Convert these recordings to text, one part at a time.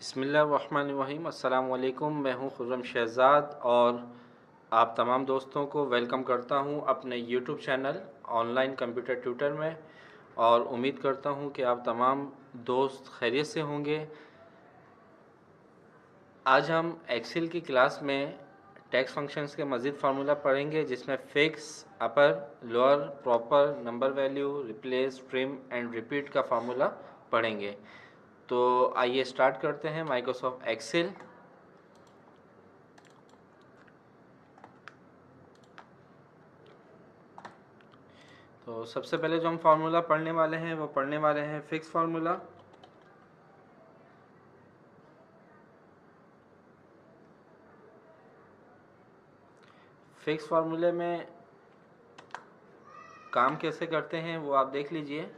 बिस्मिल्लाहिर्रहमानिर्रहीम। अस्सलाम वालेकुम। मैं हूं खुर्रम शहज़ाद और आप तमाम दोस्तों को वेलकम करता हूं अपने YouTube channel online computer tutor में, और उम्मीद करता हूं कि आप तमाम दोस्त खैरियत से होंगे। आज हम एक्सेल की क्लास में टेक्स्ट फंक्शंस के मज़ीद फार्मूला पढ़ेंगे, जिसमें fix, upper, lower, proper, number value, replace, trim and repeat का फार्मूला पढ़ेंगे। तो आइए स्टार्ट करते हैं माइक्रोसॉफ्ट एक्सेल। तो सबसे पहले जो हम फार्मूला पढ़ने वाले हैं वो पढ़ने वाले हैं फिक्स फार्मूला। फिक्स फार्मूले में काम कैसे करते हैं वो आप देख लीजिए।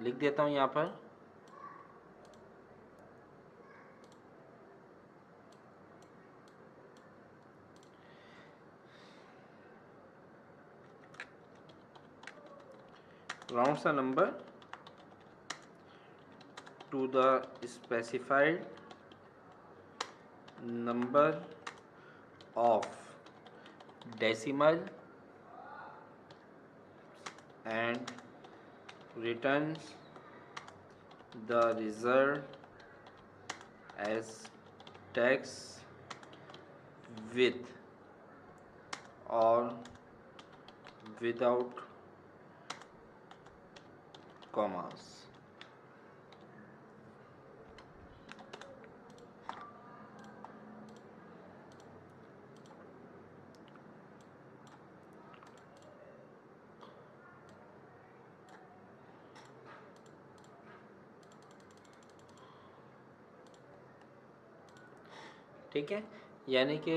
लिख देता हूँ यहाँ पर। rounds a number to the specified number of decimal and returns the result as text with or without commas। ठीक है, यानी कि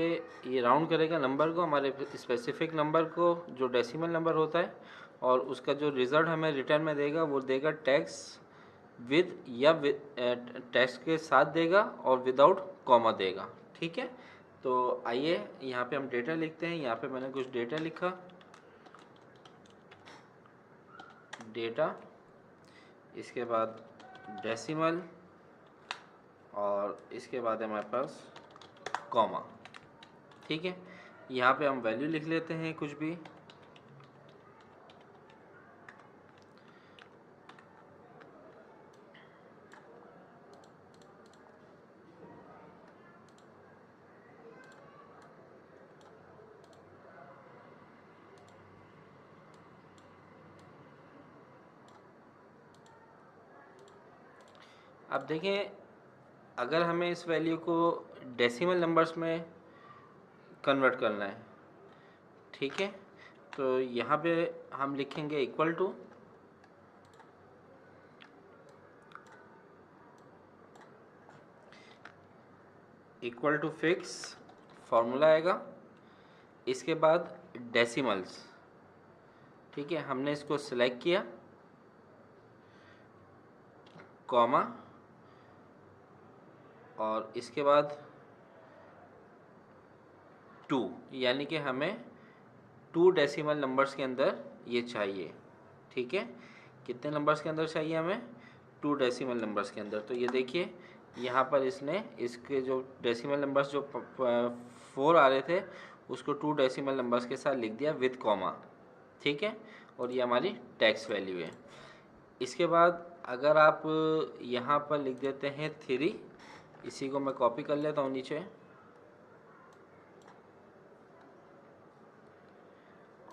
ये राउंड करेगा नंबर को, हमारे स्पेसिफिक नंबर को जो डेसिमल नंबर होता है, और उसका जो रिज़ल्ट हमें रिटर्न में देगा वो देगा टैक्स विद या टैक्स के साथ देगा और विदाउट कॉमा देगा। ठीक है, तो आइए यहाँ पे हम डेटा लिखते हैं। यहाँ पे मैंने कुछ डेटा लिखा, डेटा, इसके बाद डेसिमल, और इसके बाद है हमारे पास कॉमा। ठीक है, यहाँ पे हम वैल्यू लिख लेते हैं कुछ भी। अब देखें, अगर हमें इस वैल्यू को डेसिमल नंबर्स में कन्वर्ट करना है, ठीक है, तो यहाँ पे हम लिखेंगे इक्वल टू फिक्स, फार्मूला आएगा, इसके बाद डेसिमल्स। ठीक है, हमने इसको सिलेक्ट किया, कॉमा, और इसके बाद 2, यानी कि हमें 2 डेसिमल नंबर्स के अंदर ये चाहिए। ठीक है, कितने नंबर्स के अंदर चाहिए हमें? 2 डेसिमल नंबर्स के अंदर। तो ये देखिए, यहाँ पर इसने इसके जो डेसिमल नंबर्स जो 4 आ रहे थे उसको 2 डेसिमल नंबर्स के साथ लिख दिया विद कॉमा। ठीक है, और ये हमारी टैक्स वैल्यू है। इसके बाद अगर आप यहाँ पर लिख देते हैं 3, इसी को मैं कॉपी कर लेता हूँ नीचे,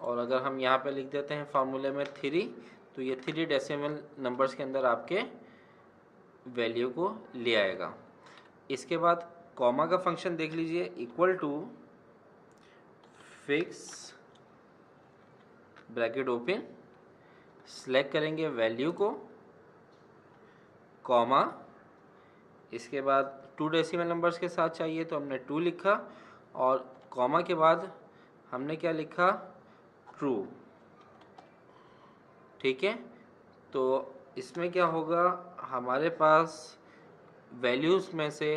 और अगर हम यहाँ पे लिख देते हैं फार्मूले में 3, तो ये 3 डेसिमल नंबर्स के अंदर आपके वैल्यू को ले आएगा। इसके बाद कॉमा का फंक्शन देख लीजिए, equal to fix, bracket open, select करेंगे वैल्यू को, कॉमा, इसके बाद 2 डेसिमल नंबर्स के साथ चाहिए तो हमने 2 लिखा, और कॉमा के बाद हमने क्या लिखा? ट्रू। ठीक है, तो इसमें क्या होगा, हमारे पास वैल्यूज़ में से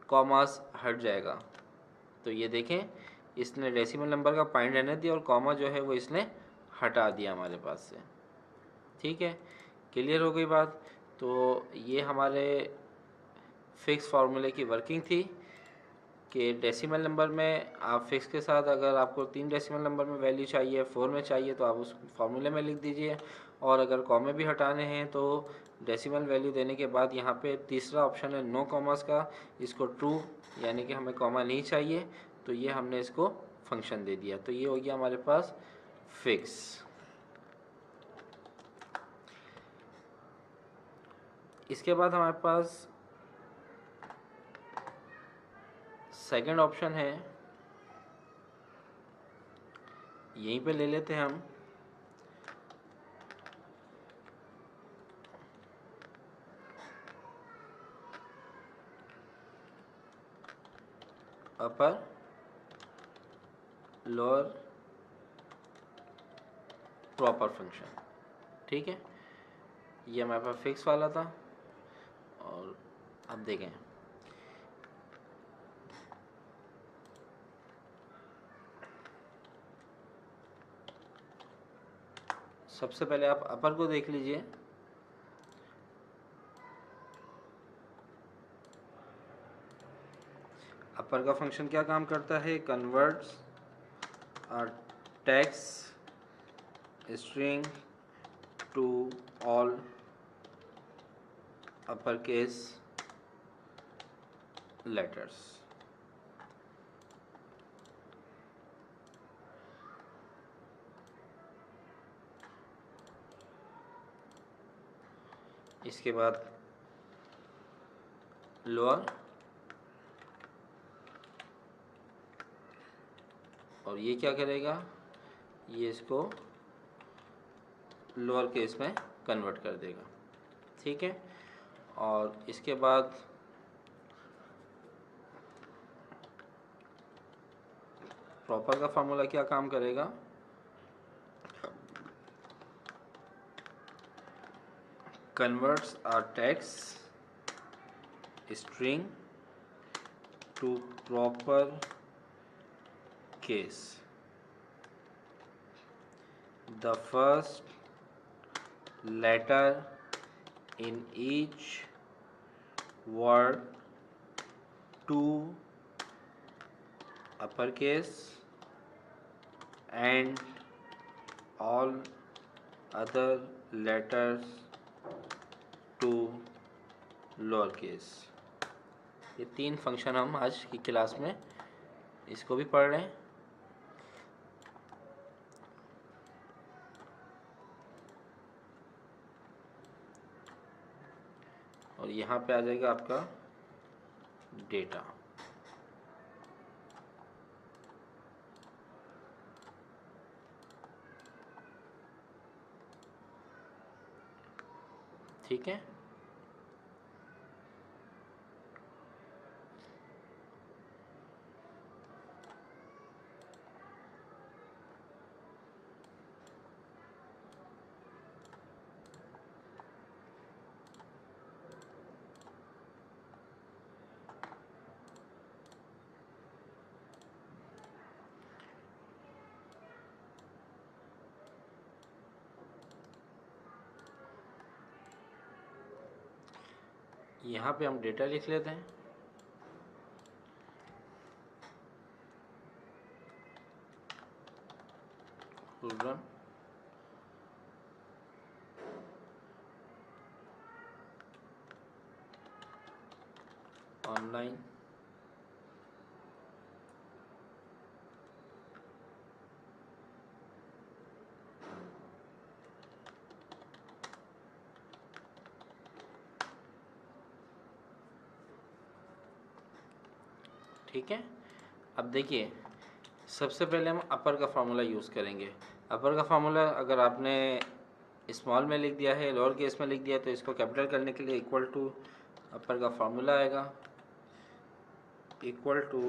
कॉमास हट जाएगा। तो ये देखें, इसने डेसिमल नंबर का पॉइंट रहने दिया और कॉमा जो है वो इसने हटा दिया हमारे पास से। ठीक है, क्लियर हो गई बात। तो ये हमारे फिक्स फार्मूले की वर्किंग थी कि डेसिमल नंबर में आप फिक्स के साथ, अगर आपको 3 डेसिमल नंबर में वैल्यू चाहिए, 4 में चाहिए, तो आप उस फार्मूले में लिख दीजिए। और अगर कॉमे भी हटाने हैं तो डेसिमल वैल्यू देने के बाद यहाँ पे तीसरा ऑप्शन है नो कॉमर्स का, इसको ट्रू, यानी कि हमें कॉमा नहीं चाहिए, तो ये हमने इसको फंक्शन दे दिया। तो ये हो गया हमारे पास फिक्स। इसके बाद हमारे पास सेकंड ऑप्शन है, यहीं पे ले लेते हैं हम। अपर लोअर प्रॉपर फंक्शन, ठीक है। ये हमारे पास फिक्स वाला था। और अब देखें, सबसे पहले आप अपर को देख लीजिए। अपर का फंक्शन क्या काम करता है, converts text string to all upper case letters. इसके बाद लोअर, और ये क्या करेगा, ये इसको लोअर केस में कन्वर्ट कर देगा, ठीक है। और इसके बाद प्रॉपर का फार्मूला क्या काम करेगा, converts text string to proper case, the first letter in each word to uppercase and all other letters to lowercase। ये 3 फंक्शन हम आज की क्लास में इसको भी पढ़ रहे हैं। और यहाँ पे आ जाएगा आपका डेटा, ठीक है। यहाँ पे हम डेटा लिख लेते हैं, रन ऑनलाइन ठीक है। अब देखिए, सबसे पहले हम अपर का फार्मूला यूज़ करेंगे। अपर का फार्मूला अगर आपने स्मॉल में लिख दिया है, लोअर केस में लिख दिया, तो इसको कैपिटल करने के लिए इक्वल टू अपर का फार्मूला आएगा, इक्वल टू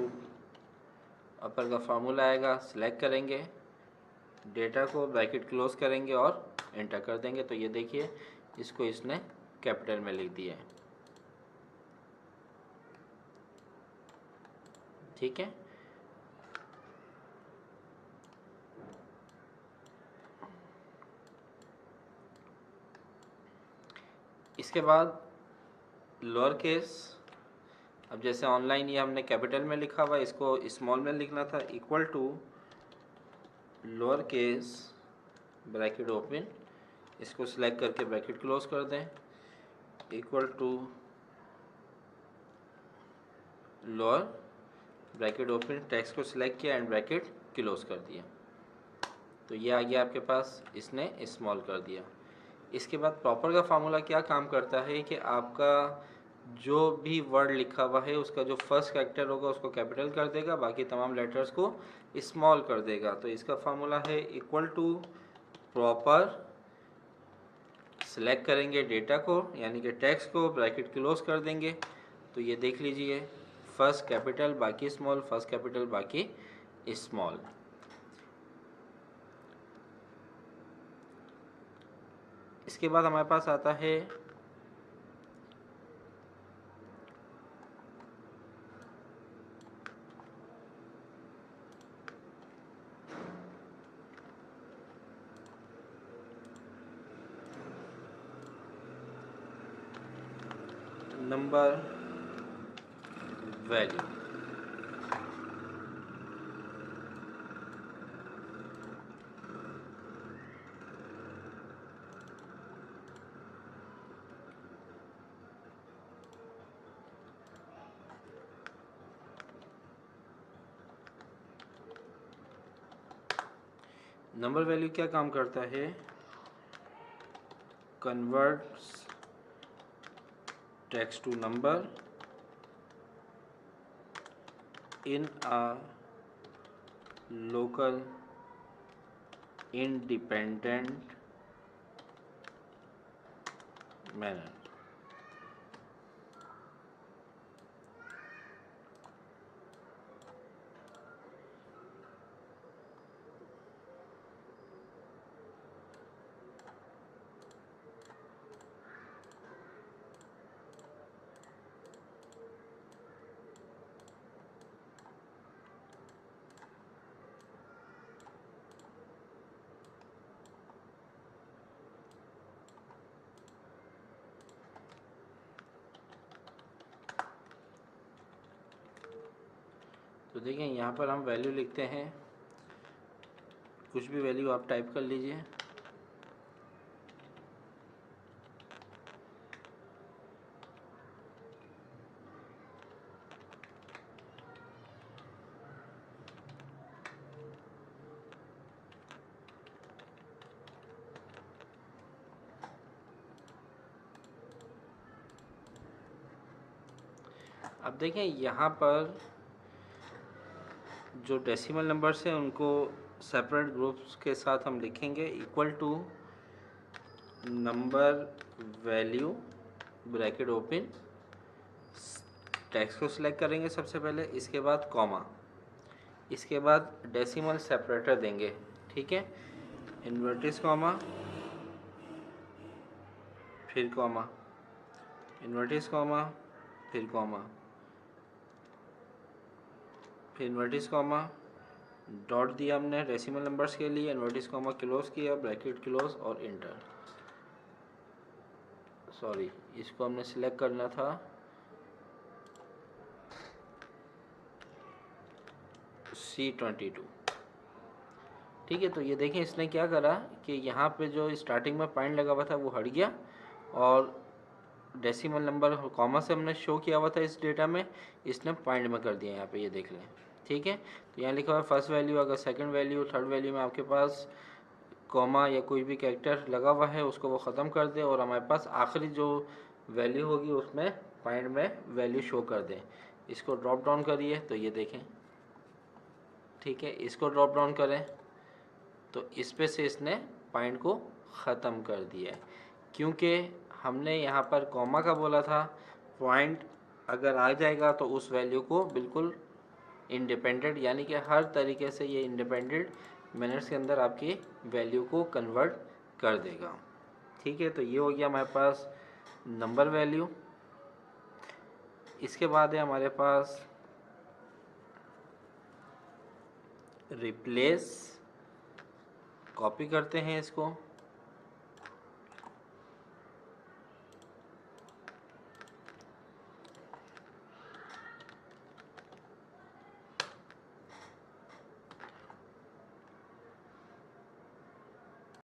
अपर का फार्मूला आएगा, सिलेक्ट करेंगे, डेटा को ब्रैकेट क्लोज करेंगे और एंटर कर देंगे। तो ये देखिए, इसको इसने कैपिटल में लिख दिया है, ठीक है। इसके बाद लोअर केस, अब जैसे ऑनलाइन ये हमने कैपिटल में लिखा हुआ, इसको स्मॉल में लिखना था, equal to lower case bracket open, इसको सिलेक्ट करके ब्रैकेट क्लोज कर दें, equal to lower bracket open, text को सिलेक्ट किया एंड ब्रैकेट क्लोज कर दिया, तो ये आ गया आपके पास, इसने स्मॉल कर दिया। इसके बाद प्रॉपर का फार्मूला क्या काम करता है कि आपका जो भी वर्ड लिखा हुआ है उसका जो फर्स्ट कैरेक्टर होगा उसको कैपिटल कर देगा, बाकी तमाम लेटर्स को स्मॉल कर देगा। तो इसका फार्मूला है इक्वल टू प्रॉपर, सिलेक्ट करेंगे डेटा को यानी कि टेक्स्ट को, ब्रैकेट क्लोज कर देंगे, तो ये देख लीजिए फर्स्ट कैपिटल बाकी स्मॉल, फर्स्ट कैपिटल बाकी स्मॉल। इसके बाद हमारे पास आता है नंबर वैल्यू। नंबर वैल्यू क्या काम करता है, converts text to number in a local independent manner। तो देखिए यहाँ पर हम वैल्यू लिखते हैं, कुछ भी वैल्यू आप टाइप कर लीजिए। अब देखें यहाँ पर जो डेसिमल नंबर्स हैं उनको सेपरेट ग्रुप्स के साथ हम लिखेंगे, equal to number value bracket open, text को सिलेक्ट करेंगे सबसे पहले, इसके बाद कॉमा, इसके बाद डेसिमल सेपरेटर देंगे, ठीक है, इन्वर्टिस कॉमा, फिर कॉमा, इन्वर्टिस कॉमा, फिर कॉमा, फिर इन्वर्टिस कॉमा, डॉट दिया हमने डेसिमल नंबर्स के लिए, इन्वर्टिस कॉमा क्लोज किया, ब्रैकेट क्लोज और इंटर। सॉरी, इसको हमने सिलेक्ट करना था C22, ठीक है। तो ये देखें इसने क्या करा कि यहाँ पे जो स्टार्टिंग में पॉइंट लगा हुआ था वो हट गया और डेसिमल नंबर कॉमा से हमने शो किया हुआ था इस डेटा में, इसने पॉइंट में कर दिया, यहाँ पे ये देख लें, ठीक है। तो यहाँ लिखा हुआ है फर्स्ट वैल्यू, अगर सेकंड वैल्यू थर्ड वैल्यू में आपके पास कॉमा या कोई भी कैरेक्टर लगा हुआ है उसको वो ख़त्म कर दे और हमारे पास आखिरी जो वैल्यू होगी उसमें पॉइंट में वैल्यू शो कर दे। इसको ड्रॉप डाउन करिए तो ये देखें, ठीक है, इसको ड्रॉप डाउन करें तो इस पे से इसने पॉइंट को ख़त्म कर दिया है, क्योंकि हमने यहाँ पर कॉमा का बोला था, पॉइंट अगर आ जाएगा तो उस वैल्यू को बिल्कुल इंडिपेंडेंट यानी कि हर तरीके से ये इंडिपेंडेंट मिनट्स के अंदर आपकी वैल्यू को कन्वर्ट कर देगा, ठीक है। तो ये हो गया हमारे पास नंबर वैल्यू। इसके बाद है हमारे पास रिप्लेस, कॉपी करते हैं इसको,